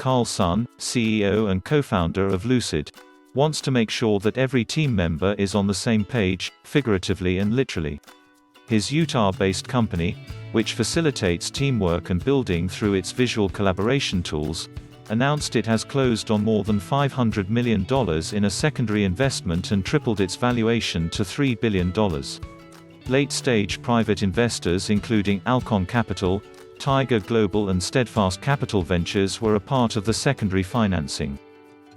Carl Sun, CEO and co-founder of Lucid, wants to make sure that every team member is on the same page, figuratively and literally. His Utah-based company, which facilitates teamwork and building through its visual collaboration tools, announced it has closed on more than $500 million in a secondary investment and tripled its valuation to $3 billion. Late-stage private investors including Alcon Capital, Tiger Global and Steadfast Capital Ventures were a part of the secondary financing.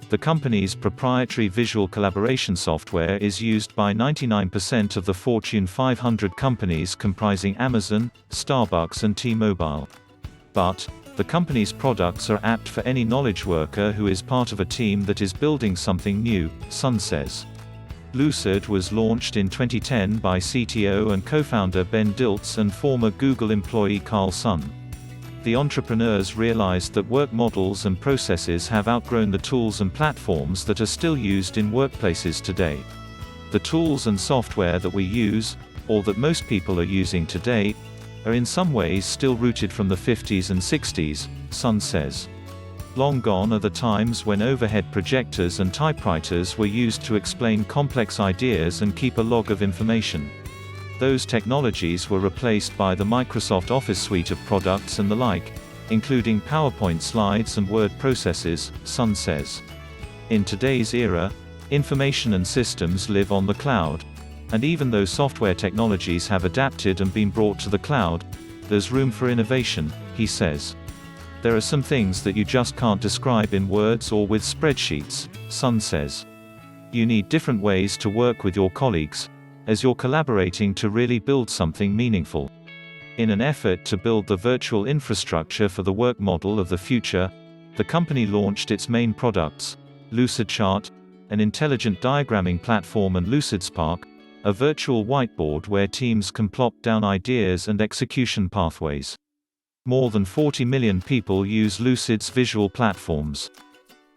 The company's proprietary visual collaboration software is used by 99% of the Fortune 500 companies comprising Amazon, Starbucks and T-Mobile. But, the company's products are apt for any knowledge worker who is part of a team that is building something new, Sun says. Lucid was launched in 2010 by CTO and co-founder Ben Dilts and former Google employee Carl Sun. The entrepreneurs realized that work models and processes have outgrown the tools and platforms that are still used in workplaces today. The tools and software that we use, or that most people are using today, are in some ways still rooted from the 50s and 60s, Sun says. Long gone are the times when overhead projectors and typewriters were used to explain complex ideas and keep a log of information. Those technologies were replaced by the Microsoft Office suite of products and the like, including PowerPoint slides and word processors, Sun says. In today's era, information and systems live on the cloud. And even though software technologies have adapted and been brought to the cloud, there's room for innovation, he says. There are some things that you just can't describe in words or with spreadsheets, Sun says. You need different ways to work with your colleagues, as you're collaborating to really build something meaningful. In an effort to build the virtual infrastructure for the work model of the future, the company launched its main products, Lucid Chart, an intelligent diagramming platform, and Lucid Spark, a virtual whiteboard where teams can plot down ideas and execution pathways. More than 40 million people use Lucid's visual platforms.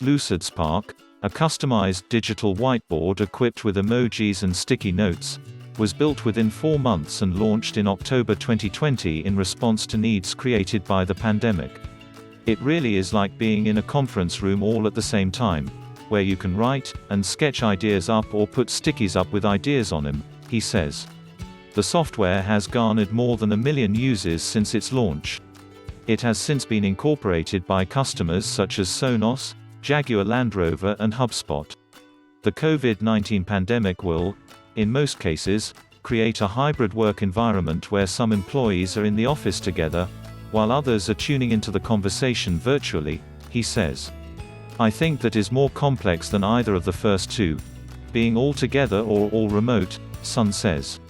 Lucid Spark, a customized digital whiteboard equipped with emojis and sticky notes, was built within 4 months and launched in October 2020 in response to needs created by the pandemic. It really is like being in a conference room all at the same time, where you can write and sketch ideas up or put stickies up with ideas on them, he says. The software has garnered more than 1 million users since its launch. It has since been incorporated by customers such as Sonos, Jaguar Land Rover and HubSpot. The COVID-19 pandemic will, in most cases, create a hybrid work environment where some employees are in the office together, while others are tuning into the conversation virtually, he says. I think that is more complex than either of the first two, being all together or all remote, Sun says.